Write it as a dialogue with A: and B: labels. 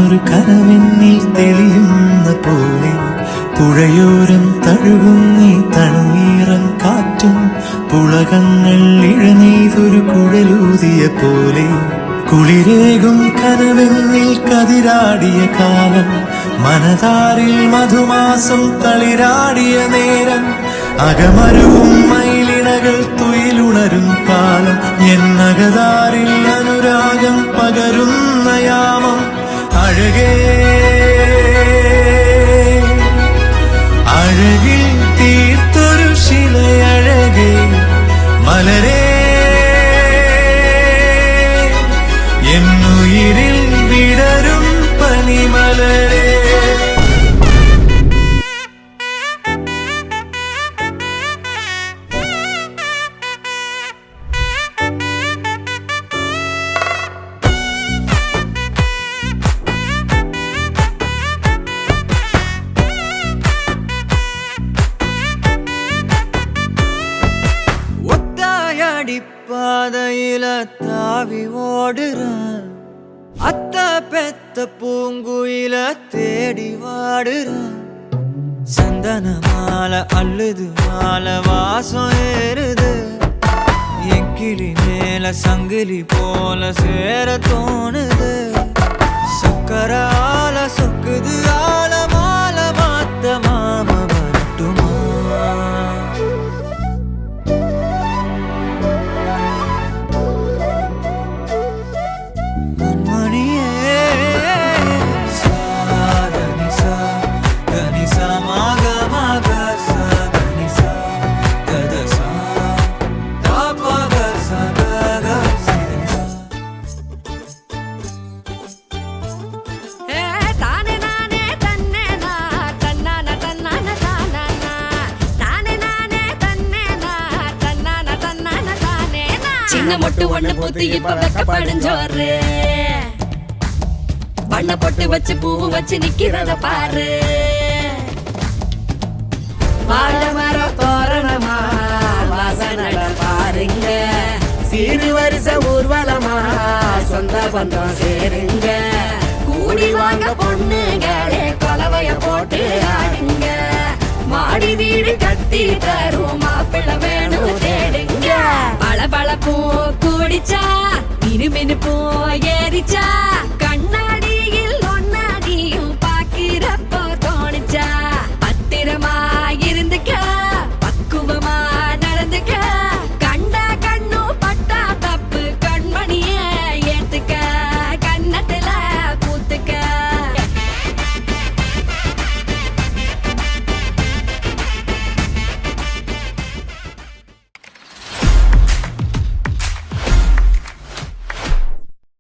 A: ഒരു കനവെന്നിൽ തെളിയുന്ന പോലെ പുഴയോരം തഴുകുന്നീ തണുനീറൻ കാറ്റും പുളകങ്ങൾ ഇഴനെയ്തൊരു കുഴലൂതിയ പോലെ കുളിരേകും കനവെന്നിൽ കതിരാടിയ കാലം മനതാരിൽ മധുമാസം തളിരാടിയ നേരം അകമരുവും മയിലിണകൾ തുയിലുണരും കാലം എന്നകതാരിൽ അനുരാഗം പകരുന്ന യാമം അഴകേ അഴകിൽ തീർത്തൊരു ശിലയഴകേ മലരേ എന്നുയിരിൽ വിടരും പനിമലരേ பாதையில தாவி ஓடுறான் அத்த பெத்த பூங்குயில தேடி வாடுறான் சந்தன மாலை அள்ளுது மாலை வாசம் ஏறுது என் கிளி மேல சங்கிலி போல சேர தோணுது சக்கரால சொக்குது ஆல மாலை மாத்த மாம வரட்டுமா
B: சின்ன மொட்டு ஒண்ணு பூத்து இப்ப வெக்கப்படிஞ்சோரு வண்ண பொட்டு வச்சு பூவு வச்சு நிக்கிறத பாரு வாழ மர தோரணமா வாசனட பாருங்க சீரு வருஷ ஊர்வலமா சொந்த பந்தம் சேருங்க கூடி வாங்க பொண்ணுங்களே கொலவைய போட்டு ஆடுங்க மாடி வீடு கட்டி தரும் மாப்பிள்ளை வேணும் தேடுங்க பளபளப்பும் கூடிச்சா மினுமினுப்பும் ஏறிச்சா